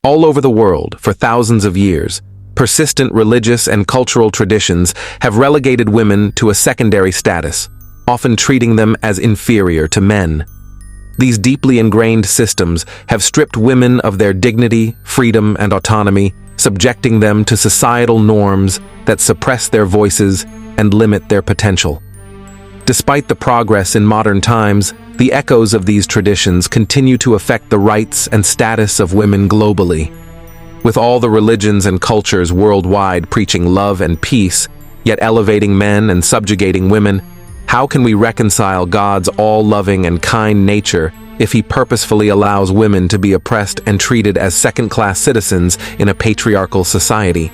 All over the world, for thousands of years, persistent religious and cultural traditions have relegated women to a secondary status, often treating them as inferior to men. These deeply ingrained systems have stripped women of their dignity, freedom, and autonomy, subjecting them to societal norms that suppress their voices and limit their potential. Despite the progress in modern times, the echoes of these traditions continue to affect the rights and status of women globally. With all the religions and cultures worldwide preaching love and peace, yet elevating men and subjugating women, how can we reconcile God's all-loving and kind nature if He purposefully allows women to be oppressed and treated as second-class citizens in a patriarchal society?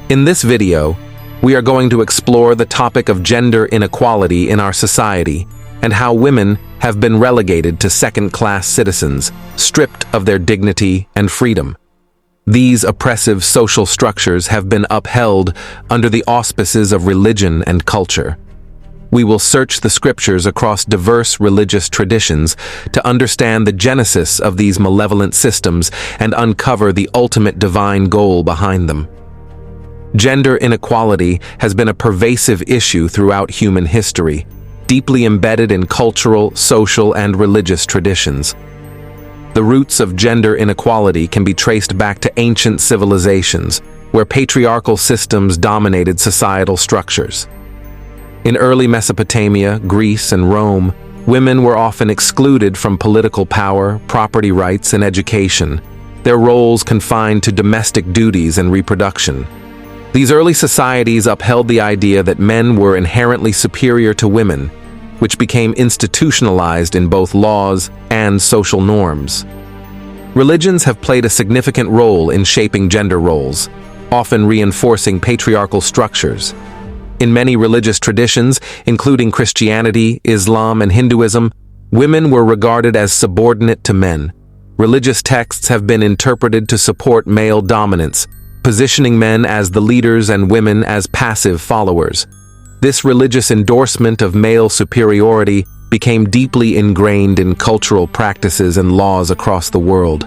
In this video, we are going to explore the topic of gender inequality in our society and how women have been relegated to second-class citizens, stripped of their dignity and freedom. These oppressive social structures have been upheld under the auspices of religion and culture. We will search the scriptures across diverse religious traditions to understand the genesis of these malevolent systems and uncover the ultimate divine goal behind them. Gender inequality has been a pervasive issue throughout human history, deeply embedded in cultural, social, and religious traditions. The roots of gender inequality can be traced back to ancient civilizations, where patriarchal systems dominated societal structures. In early Mesopotamia, Greece, and Rome, women were often excluded from political power, property rights, and education, their roles confined to domestic duties and reproduction. These early societies upheld the idea that men were inherently superior to women, which became institutionalized in both laws and social norms. Religions have played a significant role in shaping gender roles, often reinforcing patriarchal structures. In many religious traditions, including Christianity, Islam, and Hinduism, women were regarded as subordinate to men. Religious texts have been interpreted to support male dominance, positioning men as the leaders and women as passive followers. This religious endorsement of male superiority became deeply ingrained in cultural practices and laws across the world.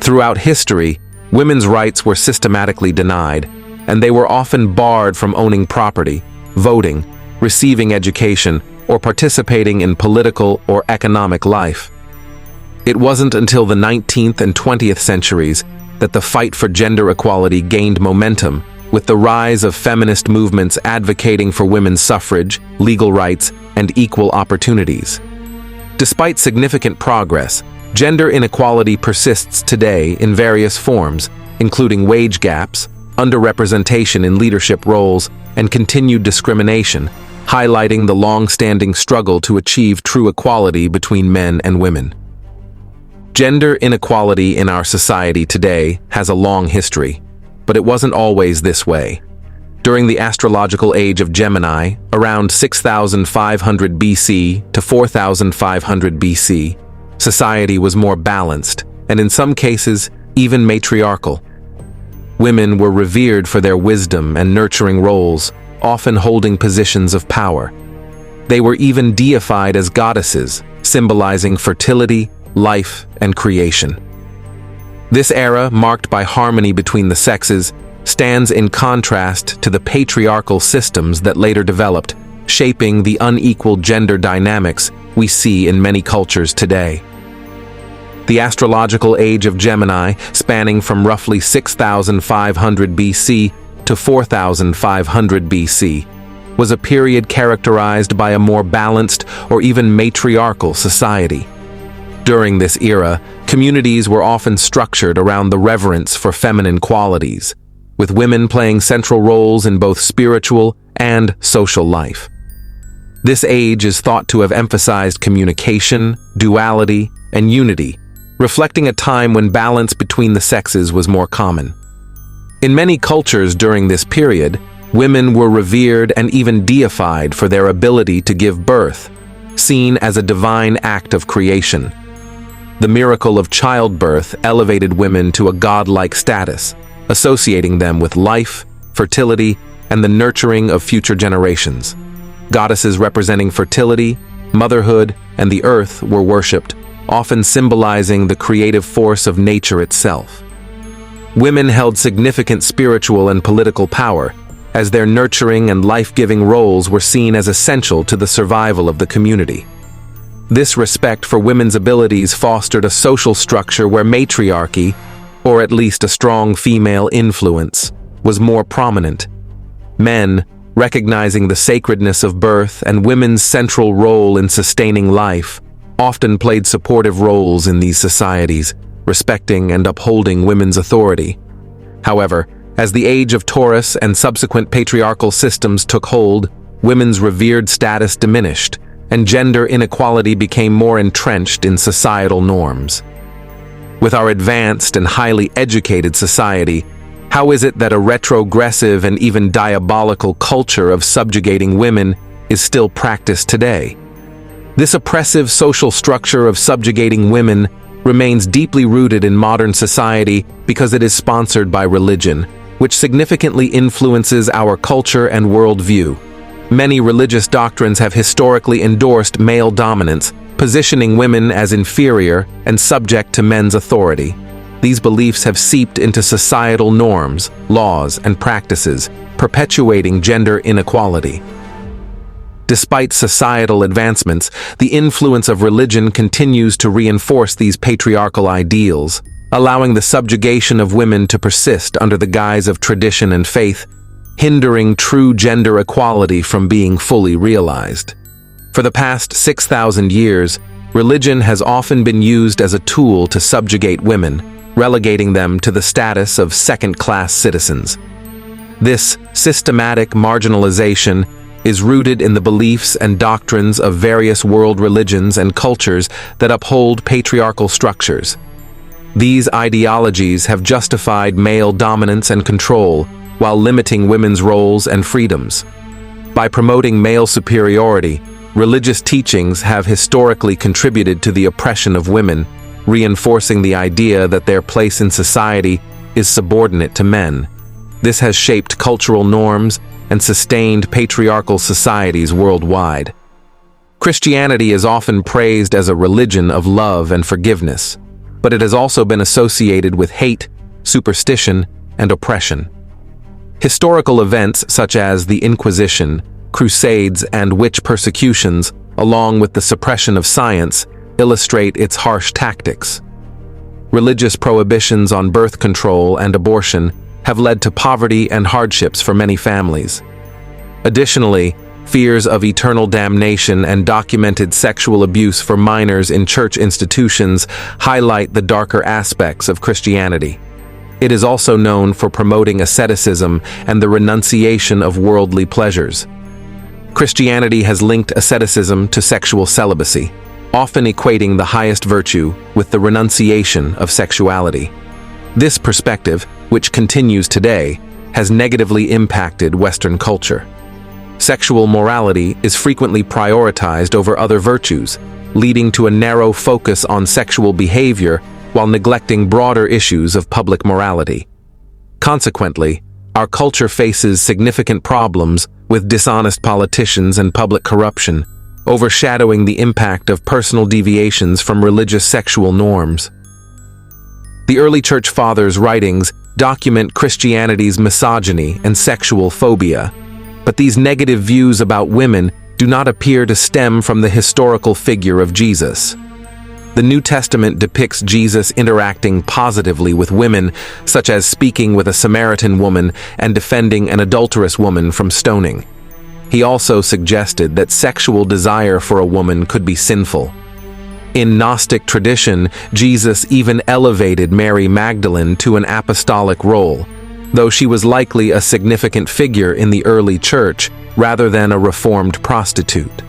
Throughout history, women's rights were systematically denied, and they were often barred from owning property, voting, receiving education, or participating in political or economic life. It wasn't until the 19th and 20th centuries that the fight for gender equality gained momentum, with the rise of feminist movements advocating for women's suffrage, legal rights, and equal opportunities. Despite significant progress, gender inequality persists today in various forms, including wage gaps, underrepresentation in leadership roles, and continued discrimination, highlighting the long-standing struggle to achieve true equality between men and women. Gender inequality in our society today has a long history, but it wasn't always this way. During the astrological age of Gemini, around 6,500 BC to 4,500 BC, society was more balanced, and in some cases, even matriarchal. Women were revered for their wisdom and nurturing roles, often holding positions of power. They were even deified as goddesses, symbolizing fertility, life, and creation. This era, marked by harmony between the sexes, stands in contrast to the patriarchal systems that later developed, shaping the unequal gender dynamics we see in many cultures today. The astrological age of Gemini, spanning from roughly 6,500 BC to 4,500 BC, was a period characterized by a more balanced or even matriarchal society. During this era, communities were often structured around the reverence for feminine qualities, with women playing central roles in both spiritual and social life. This age is thought to have emphasized communication, duality, and unity, reflecting a time when balance between the sexes was more common. In many cultures during this period, women were revered and even deified for their ability to give birth, seen as a divine act of creation. The miracle of childbirth elevated women to a godlike status, associating them with life, fertility, and the nurturing of future generations. Goddesses representing fertility, motherhood, and the earth were worshipped, often symbolizing the creative force of nature itself. Women held significant spiritual and political power, as their nurturing and life-giving roles were seen as essential to the survival of the community. This respect for women's abilities fostered a social structure where matriarchy, or at least a strong female influence, was more prominent. Men, recognizing the sacredness of birth and women's central role in sustaining life, often played supportive roles in these societies, respecting and upholding women's authority. However, as the age of Taurus and subsequent patriarchal systems took hold, women's revered status diminished, and gender inequality became more entrenched in societal norms. With our advanced and highly educated society, how is it that a retrogressive and even diabolical culture of subjugating women is still practiced today? This oppressive social structure of subjugating women remains deeply rooted in modern society because it is sponsored by religion, which significantly influences our culture and worldview. Many religious doctrines have historically endorsed male dominance, positioning women as inferior and subject to men's authority. These beliefs have seeped into societal norms, laws, and practices, perpetuating gender inequality. Despite societal advancements, the influence of religion continues to reinforce these patriarchal ideals, allowing the subjugation of women to persist under the guise of tradition and faith, hindering true gender equality from being fully realized. For the past 6,000 years, religion has often been used as a tool to subjugate women, relegating them to the status of second-class citizens. This systematic marginalization is rooted in the beliefs and doctrines of various world religions and cultures that uphold patriarchal structures. These ideologies have justified male dominance and control while limiting women's roles and freedoms. By promoting male superiority, religious teachings have historically contributed to the oppression of women, reinforcing the idea that their place in society is subordinate to men. This has shaped cultural norms and sustained patriarchal societies worldwide. Christianity is often praised as a religion of love and forgiveness, but it has also been associated with hate, superstition, and oppression. Historical events such as the Inquisition, Crusades, and witch persecutions, along with the suppression of science, illustrate its harsh tactics. Religious prohibitions on birth control and abortion have led to poverty and hardships for many families. Additionally, fears of eternal damnation and documented sexual abuse for minors in church institutions highlight the darker aspects of Christianity. It is also known for promoting asceticism and the renunciation of worldly pleasures. Christianity has linked asceticism to sexual celibacy, often equating the highest virtue with the renunciation of sexuality. This perspective, which continues today, has negatively impacted Western culture. Sexual morality is frequently prioritized over other virtues, leading to a narrow focus on sexual behavior while neglecting broader issues of public morality. Consequently, our culture faces significant problems with dishonest politicians and public corruption, overshadowing the impact of personal deviations from religious sexual norms. The early Church Fathers' writings document Christianity's misogyny and sexual phobia, but these negative views about women do not appear to stem from the historical figure of Jesus. The New Testament depicts Jesus interacting positively with women, such as speaking with a Samaritan woman and defending an adulterous woman from stoning. He also suggested that sexual desire for a woman could be sinful. In Gnostic tradition, Jesus even elevated Mary Magdalene to an apostolic role, though she was likely a significant figure in the early church rather than a reformed prostitute.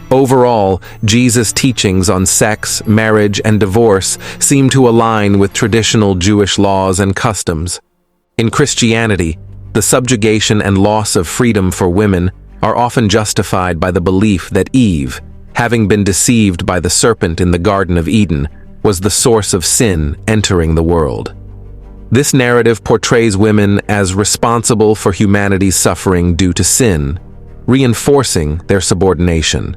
Overall, Jesus' teachings on sex, marriage, and divorce seem to align with traditional Jewish laws and customs. In Christianity, the subjugation and loss of freedom for women are often justified by the belief that Eve, having been deceived by the serpent in the Garden of Eden, was the source of sin entering the world. This narrative portrays women as responsible for humanity's suffering due to sin, reinforcing their subordination.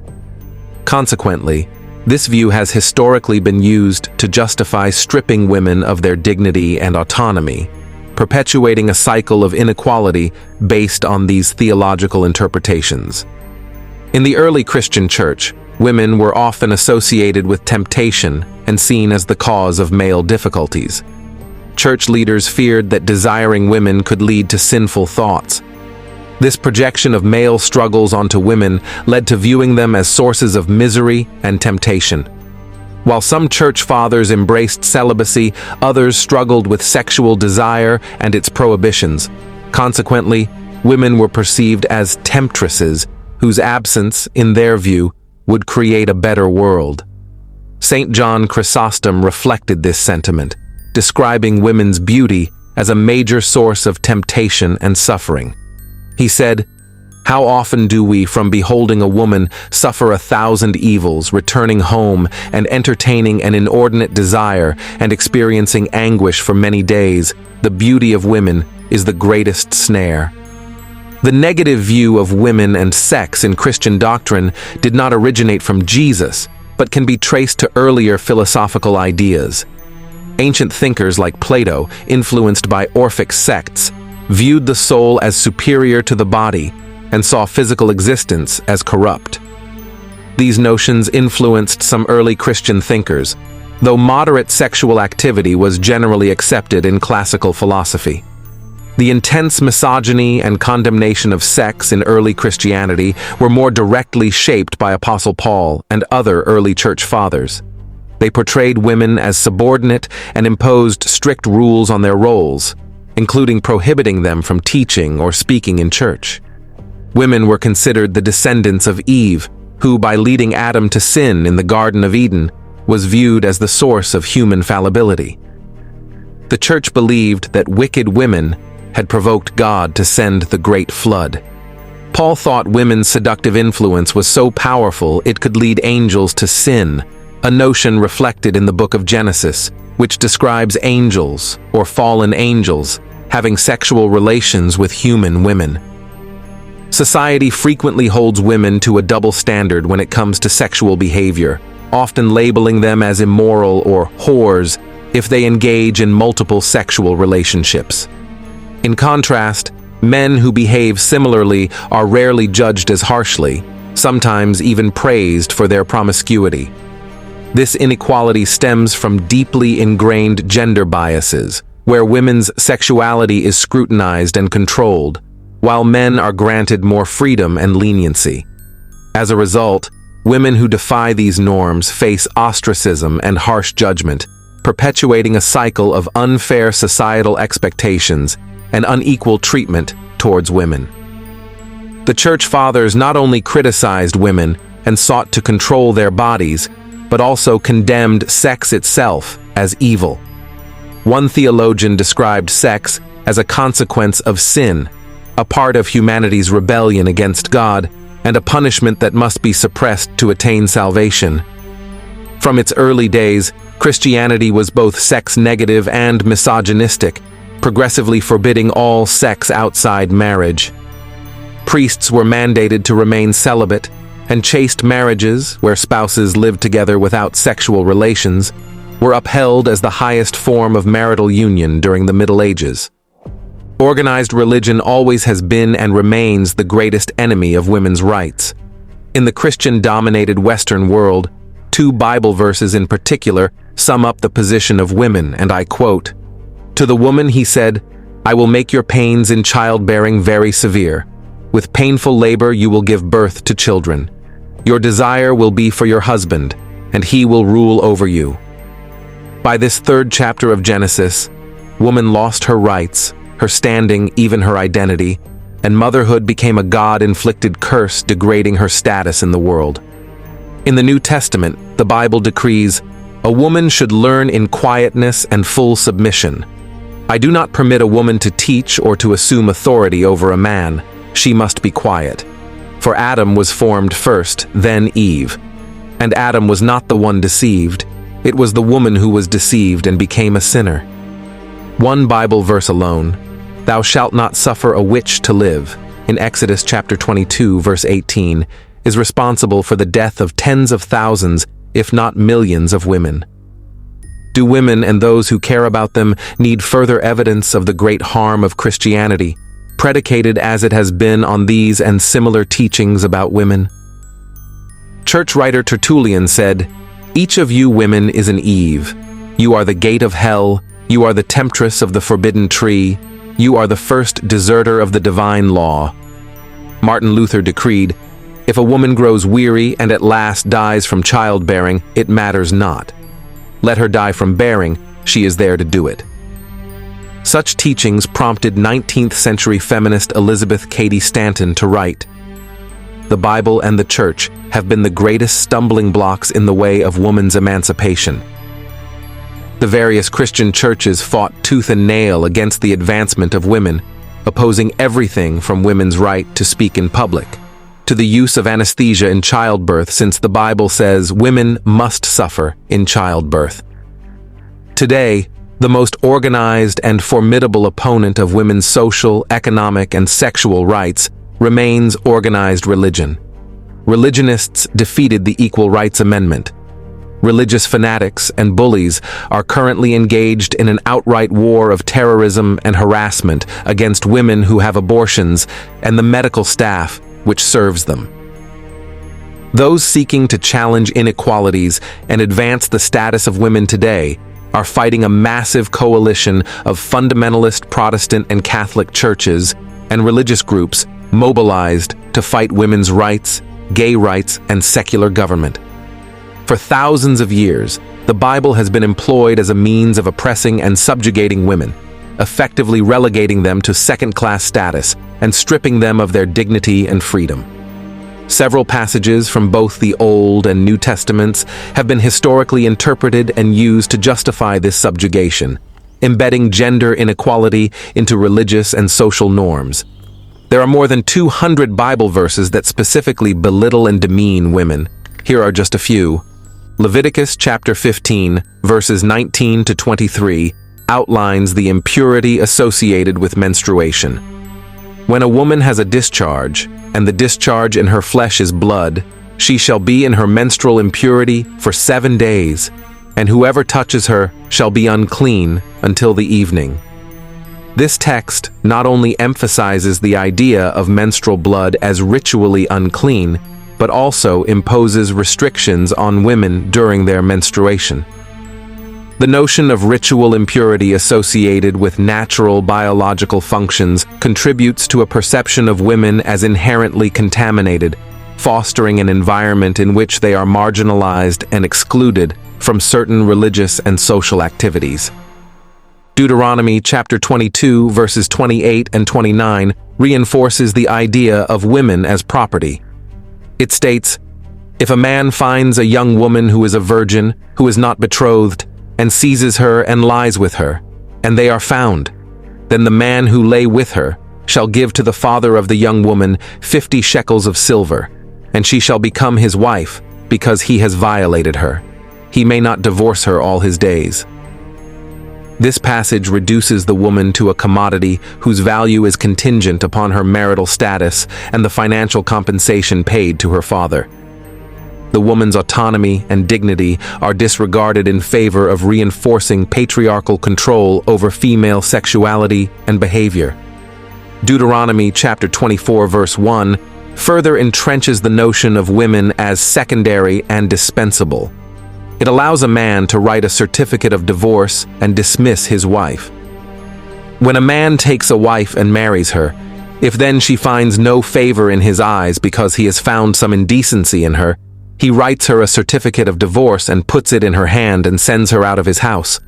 Consequently, This view has historically been used to justify stripping women of their dignity and autonomy, perpetuating a cycle of inequality based on these theological interpretations. In the early Christian church, women were often associated with temptation and seen as the cause of male difficulties. Church leaders feared that desiring women could lead to sinful thoughts. This projection of male struggles onto women led to viewing them as sources of misery and temptation. While some church fathers embraced celibacy, others struggled with sexual desire and its prohibitions. Consequently, women were perceived as temptresses, whose absence, in their view, would create a better world. St. John Chrysostom reflected this sentiment, describing women's beauty as a major source of temptation and suffering. He said, "How often do we, from beholding a woman, suffer 1,000 evils, returning home and entertaining an inordinate desire and experiencing anguish for many days. The beauty of women is the greatest snare." The negative view of women and sex in Christian doctrine did not originate from Jesus, but can be traced to earlier philosophical ideas. Ancient thinkers like Plato, influenced by Orphic sects, viewed the soul as superior to the body and saw physical existence as corrupt. These notions influenced some early Christian thinkers, though moderate sexual activity was generally accepted in classical philosophy. The intense misogyny and condemnation of sex in early Christianity were more directly shaped by Apostle Paul and other early church fathers. They portrayed women as subordinate and imposed strict rules on their roles, including prohibiting them from teaching or speaking in church. Women were considered the descendants of Eve, who, by leading Adam to sin in the Garden of Eden, was viewed as the source of human fallibility. The church believed that wicked women had provoked God to send the Great Flood. Paul thought women's seductive influence was so powerful it could lead angels to sin, a notion reflected in the book of Genesis, which describes angels, or fallen angels, having sexual relations with human women. Society frequently holds women to a double standard when it comes to sexual behavior, often labeling them as immoral or whores if they engage in multiple sexual relationships. In contrast, men who behave similarly are rarely judged as harshly, sometimes even praised for their promiscuity. This inequality stems from deeply ingrained gender biases, where women's sexuality is scrutinized and controlled, while men are granted more freedom and leniency. As a result, women who defy these norms face ostracism and harsh judgment, perpetuating a cycle of unfair societal expectations and unequal treatment towards women. The Church Fathers not only criticized women and sought to control their bodies, but also condemned sex itself as evil. One theologian described sex as a consequence of sin, a part of humanity's rebellion against God, and a punishment that must be suppressed to attain salvation. From its early days, Christianity was both sex-negative and misogynistic, progressively forbidding all sex outside marriage. Priests were mandated to remain celibate, and chaste marriages, where spouses lived together without sexual relations, were upheld as the highest form of marital union during the Middle Ages. Organized religion always has been and remains the greatest enemy of women's rights. In the Christian-dominated Western world, two Bible verses in particular sum up the position of women, and I quote, "To the woman he said, 'I will make your pains in childbearing very severe. With painful labor you will give birth to children. Your desire will be for your husband, and he will rule over you.'" By this third chapter of Genesis, woman lost her rights, her standing, even her identity, and motherhood became a God-inflicted curse degrading her status in the world. In the New Testament, the Bible decrees, "A woman should learn in quietness and full submission. I do not permit a woman to teach or to assume authority over a man. She must be quiet. For Adam was formed first, then Eve. And Adam was not the one deceived. It was the woman who was deceived and became a sinner." One Bible verse alone, "Thou shalt not suffer a witch to live," in Exodus chapter 22, verse 18, is responsible for the death of tens of thousands if not millions of women. Do women and those who care about them need further evidence of the great harm of Christianity, predicated as it has been on these and similar teachings about women? Church writer Tertullian said, "Each of you women is an Eve. You are the gate of hell, you are the temptress of the forbidden tree, you are the first deserter of the divine law." Martin Luther decreed, "If a woman grows weary and at last dies from childbearing, it matters not. Let her die from bearing, she is there to do it." Such teachings prompted 19th century feminist Elizabeth Cady Stanton to write, "The Bible and the Church have been the greatest stumbling blocks in the way of woman's emancipation." The various Christian churches fought tooth and nail against the advancement of women, opposing everything from women's right to speak in public, to the use of anesthesia in childbirth, since the Bible says women must suffer in childbirth. Today, the most organized and formidable opponent of women's social, economic, and sexual rights remains organized religion. Religionists defeated the Equal Rights Amendment. Religious fanatics and bullies are currently engaged in an outright war of terrorism and harassment against women who have abortions and the medical staff which serves them. Those seeking to challenge inequalities and advance the status of women today are fighting a massive coalition of fundamentalist Protestant and Catholic churches and religious groups mobilized to fight women's rights, gay rights, and secular government. For thousands of years, the Bible has been employed as a means of oppressing and subjugating women, effectively relegating them to second-class status and stripping them of their dignity and freedom. Several passages from both the Old and New Testaments have been historically interpreted and used to justify this subjugation, embedding gender inequality into religious and social norms. There are more than 200 Bible verses that specifically belittle and demean women. Here are just a few. Leviticus chapter 15, verses 19 to 23, outlines the impurity associated with menstruation. When a woman has a discharge, and the discharge in her flesh is blood, she shall be in her menstrual impurity for 7 days, and whoever touches her shall be unclean until the evening. This text not only emphasizes the idea of menstrual blood as ritually unclean, but also imposes restrictions on women during their menstruation. The notion of ritual impurity associated with natural biological functions contributes to a perception of women as inherently contaminated, fostering an environment in which they are marginalized and excluded from certain religious and social activities. Deuteronomy chapter 22, verses 28 and 29 reinforces the idea of women as property. It states, "If a man finds a young woman who is a virgin, who is not betrothed, and seizes her and lies with her, and they are found, then the man who lay with her shall give to the father of the young woman 50 shekels of silver, and she shall become his wife, because he has violated her. He may not divorce her all his days." This passage reduces the woman to a commodity whose value is contingent upon her marital status and the financial compensation paid to her father. The woman's autonomy and dignity are disregarded in favor of reinforcing patriarchal control over female sexuality and behavior. Deuteronomy chapter 24, verse 1 further entrenches the notion of women as secondary and dispensable. It allows a man to write a certificate of divorce and dismiss his wife. When a man takes a wife and marries her, if then she finds no favor in his eyes because he has found some indecency in her, he writes her a certificate of divorce and puts it in her hand and sends her out of his house.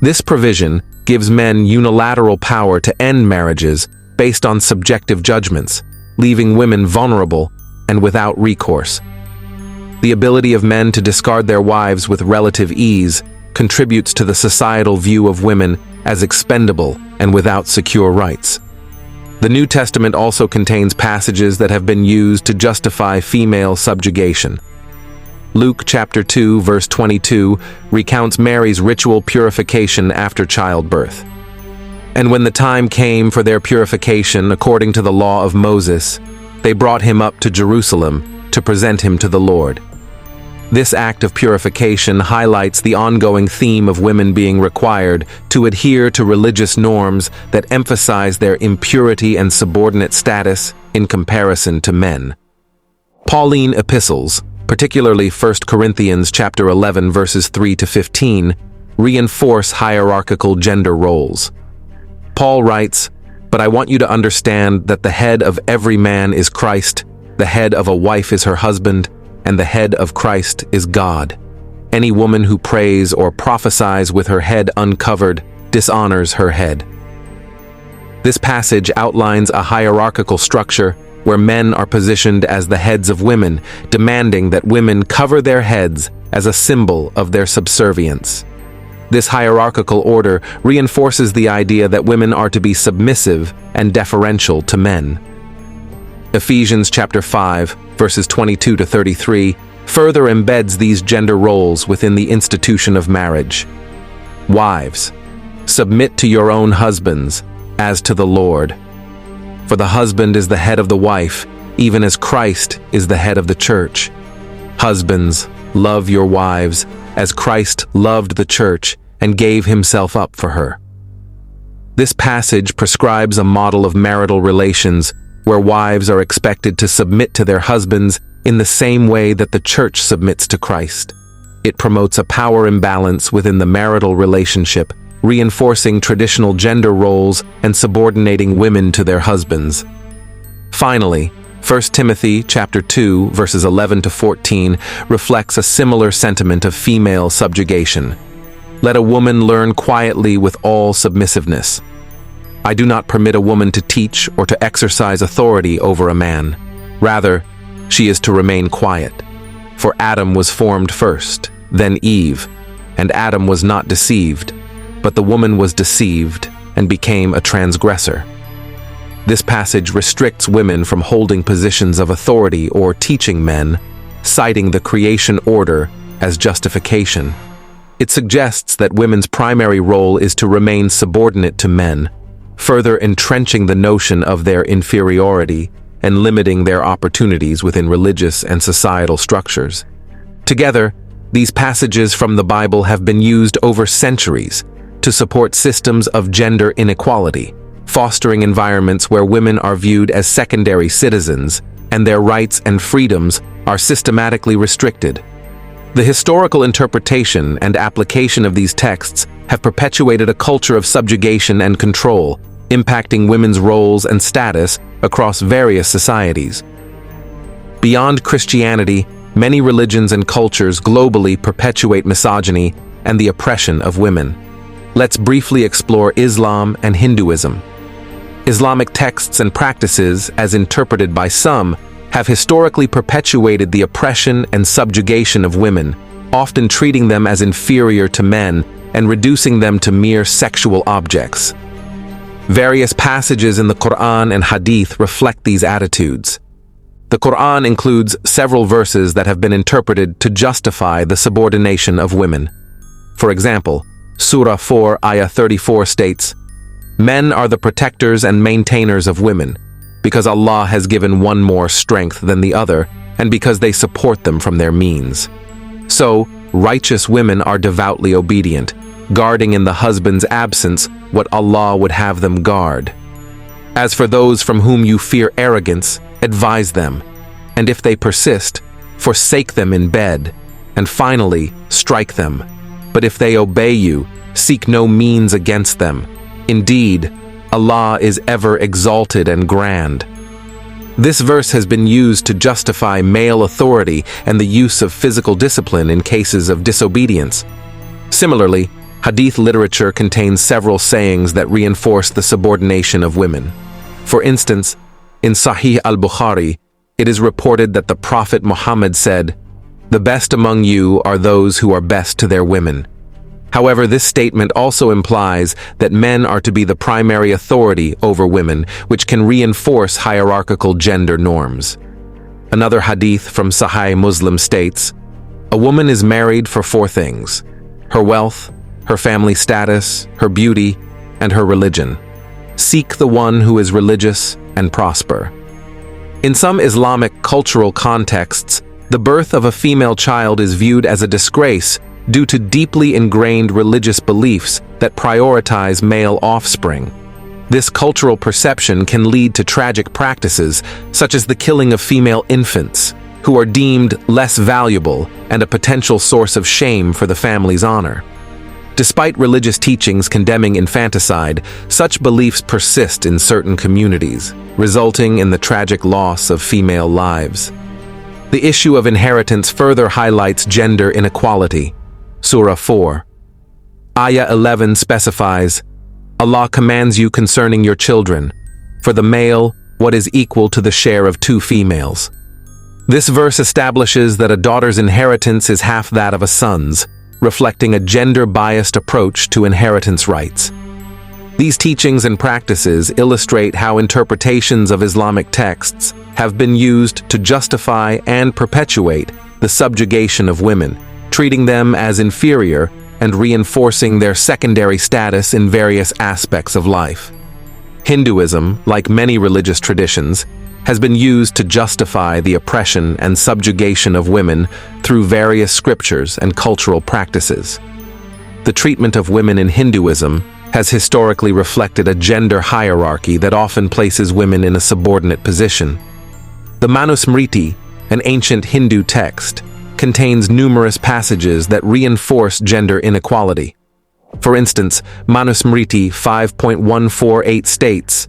This provision gives men unilateral power to end marriages based on subjective judgments, leaving women vulnerable and without recourse. The ability of men to discard their wives with relative ease contributes to the societal view of women as expendable and without secure rights. The New Testament also contains passages that have been used to justify female subjugation. Luke chapter 2, verse 22 recounts Mary's ritual purification after childbirth. "And when the time came for their purification according to the law of Moses, they brought him up to Jerusalem to present him to the Lord. This act of purification highlights the ongoing theme of women being required to adhere to religious norms that emphasize their impurity and subordinate status in comparison to men. Pauline epistles, particularly 1 Corinthians chapter 11 verses 3 to 15, reinforce hierarchical gender roles. Paul writes, "But I want you to understand that the head of every man is Christ, the head of a wife is her husband, and the head of Christ is God. Any woman who prays or prophesies with her head uncovered dishonors her head." This passage outlines a hierarchical structure where men are positioned as the heads of women, demanding that women cover their heads as a symbol of their subservience. This hierarchical order reinforces the idea that women are to be submissive and deferential to men. Ephesians chapter 5, verses 22 to 33, further embeds these gender roles within the institution of marriage. Wives, submit to your own husbands, as to the Lord. For the husband is the head of the wife, even as Christ is the head of the church. Husbands, love your wives, as Christ loved the church and gave himself up for her. This passage prescribes a model of marital relations where wives are expected to submit to their husbands in the same way that the church submits to Christ. It promotes a power imbalance within the marital relationship, reinforcing traditional gender roles and subordinating women to their husbands. Finally, 1 Timothy chapter 2 verses 11 to 14 reflects a similar sentiment of female subjugation. Let a woman learn quietly with all submissiveness. I do not permit a woman to teach or to exercise authority over a man. Rather, she is to remain quiet. For Adam was formed first, then Eve, and Adam was not deceived, but the woman was deceived and became a transgressor. This passage restricts women from holding positions of authority or teaching men, citing the creation order as justification. It suggests that women's primary role is to remain subordinate to men, further entrenching the notion of their inferiority and limiting their opportunities within religious and societal structures. Together, these passages from the Bible have been used over centuries to support systems of gender inequality, fostering environments where women are viewed as secondary citizens and their rights and freedoms are systematically restricted. The historical interpretation and application of these texts have perpetuated a culture of subjugation and control, impacting women's roles and status across various societies. Beyond Christianity, many religions and cultures globally perpetuate misogyny and the oppression of women. Let's briefly explore Islam and Hinduism. Islamic texts and practices, as interpreted by some, have historically perpetuated the oppression and subjugation of women, often treating them as inferior to men and reducing them to mere sexual objects. Various passages in the Quran and Hadith reflect these attitudes. The Quran includes several verses that have been interpreted to justify the subordination of women. For example, Surah 4, Ayah 34 states, "Men are the protectors and maintainers of women, because Allah has given one more strength than the other, and because they support them from their means. So, righteous women are devoutly obedient, guarding in the husband's absence what Allah would have them guard. As for those from whom you fear arrogance, advise them, and if they persist, forsake them in bed, and finally, strike them. But if they obey you, seek no means against them. Indeed, Allah is ever exalted and grand." This verse has been used to justify male authority and the use of physical discipline in cases of disobedience. Similarly, Hadith literature contains several sayings that reinforce the subordination of women. For instance, in Sahih al-Bukhari, it is reported that the Prophet Muhammad said, "The best among you are those who are best to their women." However, this statement also implies that men are to be the primary authority over women, which can reinforce hierarchical gender norms. Another hadith from Sahih Muslim states, "A woman is married for 4 things: her wealth, her family status, her beauty, and her religion. Seek the one who is religious and prosper." In some Islamic cultural contexts, The birth of a female child is viewed as a disgrace due to deeply ingrained religious beliefs that prioritize male offspring. This cultural perception can lead to tragic practices, such as the killing of female infants, who are deemed less valuable and a potential source of shame for the family's honor. Despite religious teachings condemning infanticide, such beliefs persist in certain communities, resulting in the tragic loss of female lives. The issue of inheritance further highlights gender inequality. Surah 4. Ayah 11 specifies, Allah commands you concerning your children, for the male, what is equal to the share of 2 females. This verse establishes that a daughter's inheritance is half that of a son's, reflecting a gender-biased approach to inheritance rights. These teachings and practices illustrate how interpretations of Islamic texts have been used to justify and perpetuate the subjugation of women, treating them as inferior and reinforcing their secondary status in various aspects of life. Hinduism, like many religious traditions, has been used to justify the oppression and subjugation of women through various scriptures and cultural practices. The treatment of women in Hinduism has historically reflected a gender hierarchy that often places women in a subordinate position. The Manusmriti, an ancient Hindu text, contains numerous passages that reinforce gender inequality. For instance, Manusmriti 5.148 states,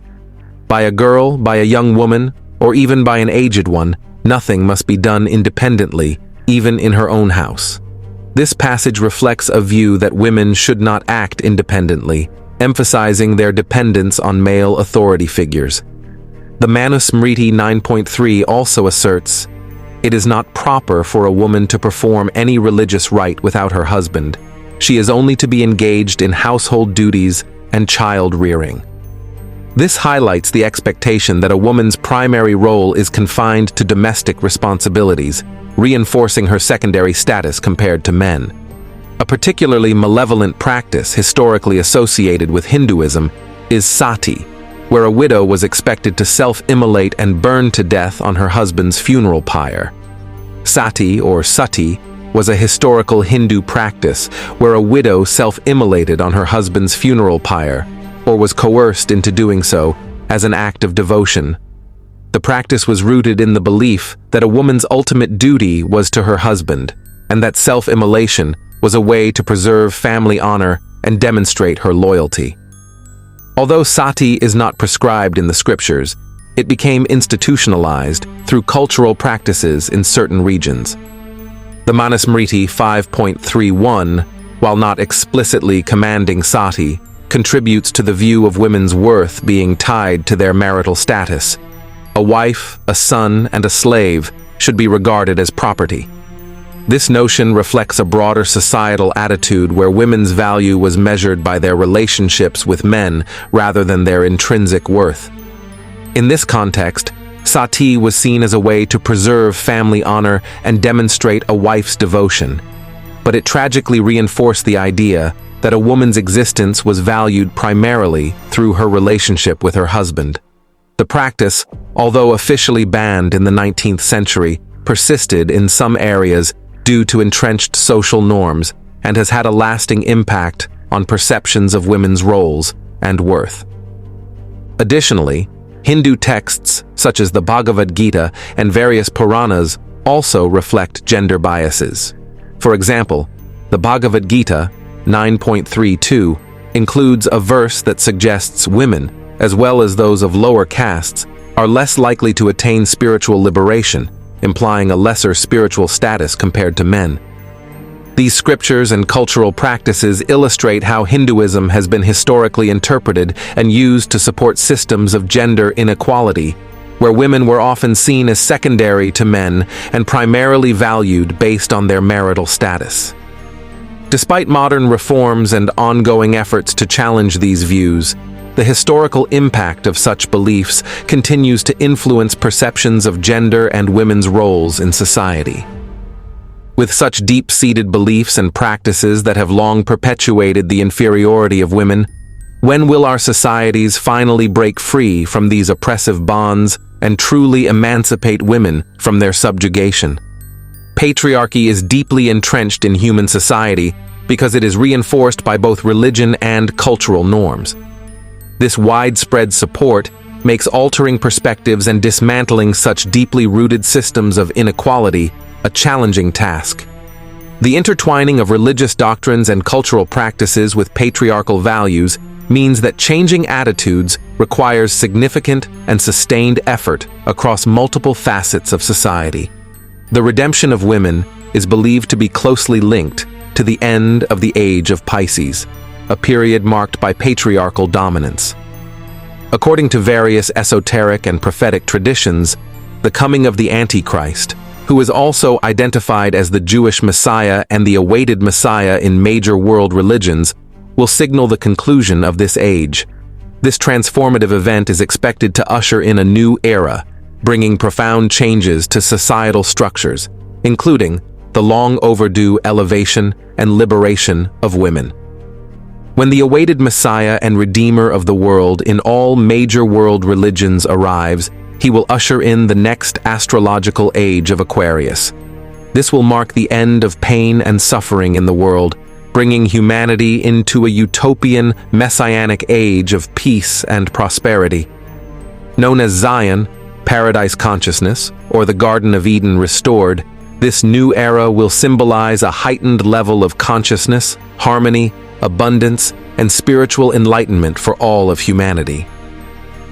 "By a girl, by a young woman, or even by an aged one, nothing must be done independently, even in her own house." This passage reflects a view that women should not act independently, emphasizing their dependence on male authority figures. The Manusmriti 9.3 also asserts, "It is not proper for a woman to perform any religious rite without her husband. She is only to be engaged in household duties and child rearing." This highlights the expectation that a woman's primary role is confined to domestic responsibilities, reinforcing her secondary status compared to men. A particularly malevolent practice historically associated with Hinduism is sati, where a widow was expected to self-immolate and burn to death on her husband's funeral pyre. Sati, or sati, was a historical Hindu practice where a widow self-immolated on her husband's funeral pyre, or was coerced into doing so as an act of devotion. The practice was rooted in the belief that a woman's ultimate duty was to her husband, and that self-immolation was a way to preserve family honor and demonstrate her loyalty. Although sati is not prescribed in the scriptures, it became institutionalized through cultural practices in certain regions. The Manusmriti 5.31, while not explicitly commanding sati, contributes to the view of women's worth being tied to their marital status. A wife, a son, and a slave should be regarded as property. This notion reflects a broader societal attitude where women's value was measured by their relationships with men rather than their intrinsic worth. In this context, sati was seen as a way to preserve family honor and demonstrate a wife's devotion. But it tragically reinforced the idea that a woman's existence was valued primarily through her relationship with her husband. The practice, although officially banned in the 19th century, persisted in some areas due to entrenched social norms and has had a lasting impact on perceptions of women's roles and worth. Additionally, Hindu texts such as the Bhagavad Gita and various Puranas also reflect gender biases. For example, the Bhagavad Gita 9.32 includes a verse that suggests women, as well as those of lower castes, are less likely to attain spiritual liberation, implying a lesser spiritual status compared to men. These scriptures and cultural practices illustrate how Hinduism has been historically interpreted and used to support systems of gender inequality, where women were often seen as secondary to men and primarily valued based on their marital status. Despite modern reforms and ongoing efforts to challenge these views, the historical impact of such beliefs continues to influence perceptions of gender and women's roles in society. With such deep-seated beliefs and practices that have long perpetuated the inferiority of women, when will our societies finally break free from these oppressive bonds and truly emancipate women from their subjugation? Patriarchy is deeply entrenched in human society because it is reinforced by both religion and cultural norms. This widespread support makes altering perspectives and dismantling such deeply rooted systems of inequality a challenging task. The intertwining of religious doctrines and cultural practices with patriarchal values means that changing attitudes requires significant and sustained effort across multiple facets of society. The redemption of women is believed to be closely linked to the end of the age of Pisces, a period marked by patriarchal dominance. According to various esoteric and prophetic traditions, the coming of the Antichrist, who is also identified as the Jewish Messiah and the awaited Messiah in major world religions, will signal the conclusion of this age. This transformative event is expected to usher in a new era, bringing profound changes to societal structures, including the long-overdue elevation and liberation of women. When the awaited Messiah and Redeemer of the world in all major world religions arrives, he will usher in the next astrological age of Aquarius. This will mark the end of pain and suffering in the world, bringing humanity into a utopian, messianic age of peace and prosperity. Known as Zion, Paradise Consciousness, or the Garden of Eden restored, this new era will symbolize a heightened level of consciousness, harmony, abundance, and spiritual enlightenment for all of humanity.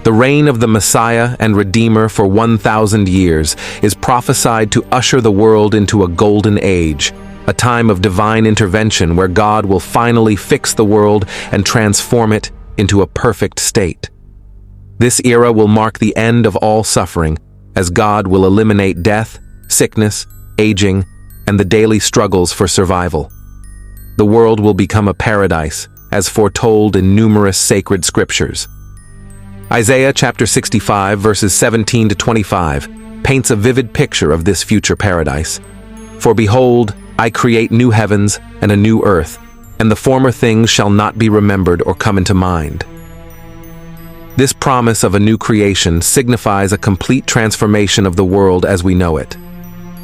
The reign of the Messiah and Redeemer for 1,000 years is prophesied to usher the world into a golden age, a time of divine intervention where God will finally fix the world and transform it into a perfect state. This era will mark the end of all suffering, as God will eliminate death, sickness, aging, and the daily struggles for survival. The world will become a paradise, as foretold in numerous sacred scriptures. Isaiah chapter 65 verses 17 to 25 paints a vivid picture of this future paradise. For behold, I create new heavens and a new earth, and the former things shall not be remembered or come into mind. This promise of a new creation signifies a complete transformation of the world as we know it.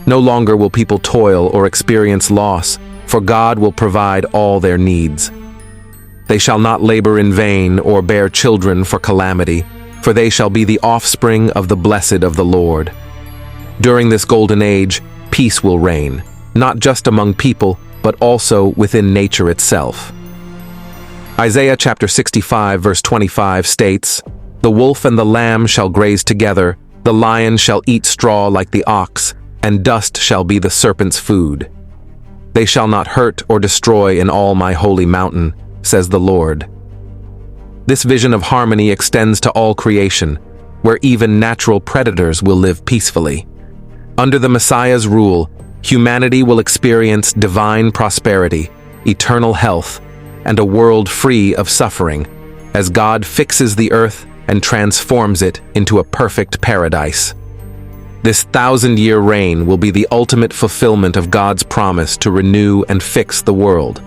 No longer will people toil or experience loss, for God will provide all their needs. They shall not labor in vain or bear children for calamity, for they shall be the offspring of the blessed of the Lord. During this golden age, peace will reign, not just among people, but also within nature itself. Isaiah chapter 65 verse 25 states, "The wolf and the lamb shall graze together, the lion shall eat straw like the ox, and dust shall be the serpent's food. They shall not hurt or destroy in all my holy mountain, says the Lord." This vision of harmony extends to all creation, where even natural predators will live peacefully. Under the Messiah's rule, humanity will experience divine prosperity, eternal health, and a world free of suffering, as God fixes the earth and transforms it into a perfect paradise. This 1,000-year reign will be the ultimate fulfillment of God's promise to renew and fix the world.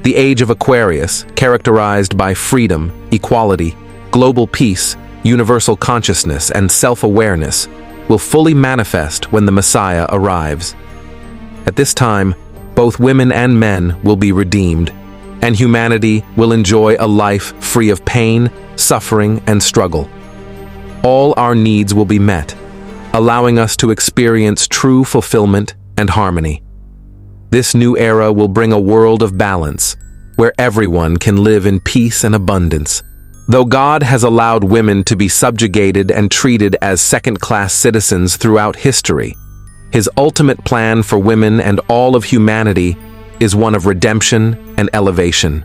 The age of Aquarius, characterized by freedom, equality, global peace, universal consciousness, and self-awareness, will fully manifest when the Messiah arrives. At this time, both women and men will be redeemed, and humanity will enjoy a life free of pain, suffering, and struggle. All our needs will be met, allowing us to experience true fulfillment and harmony. This new era will bring a world of balance, where everyone can live in peace and abundance. Though God has allowed women to be subjugated and treated as second-class citizens throughout history, His ultimate plan for women and all of humanity is one of redemption and elevation.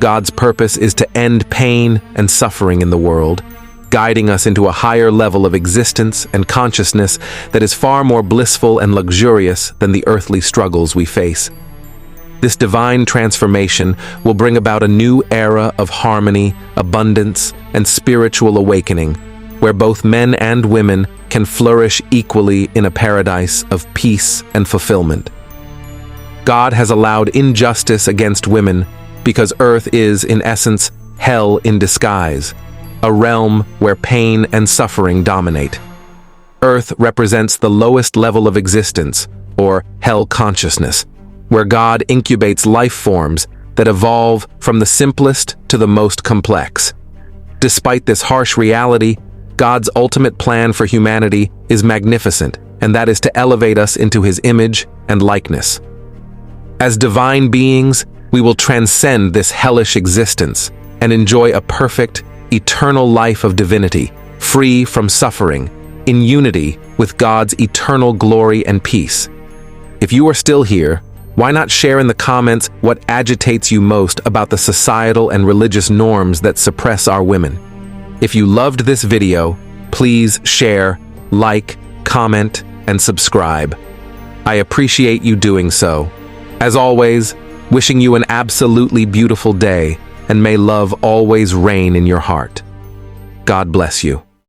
God's purpose is to end pain and suffering in the world, guiding us into a higher level of existence and consciousness that is far more blissful and luxurious than the earthly struggles we face. This divine transformation will bring about a new era of harmony, abundance, and spiritual awakening, where both men and women can flourish equally in a paradise of peace and fulfillment. God has allowed injustice against women because earth is, in essence, hell in disguise, a realm where pain and suffering dominate. Earth represents the lowest level of existence, or hell consciousness, where God incubates life forms that evolve from the simplest to the most complex. Despite this harsh reality, God's ultimate plan for humanity is magnificent, and that is to elevate us into His image and likeness. As divine beings, we will transcend this hellish existence and enjoy a perfect, eternal life of divinity, free from suffering, in unity with God's eternal glory and peace. If you are still here, why not share in the comments what agitates you most about the societal and religious norms that suppress our women? If you loved this video, please share, like, comment, and subscribe. I appreciate you doing so. As always, wishing you an absolutely beautiful day, and may love always reign in your heart. God bless you.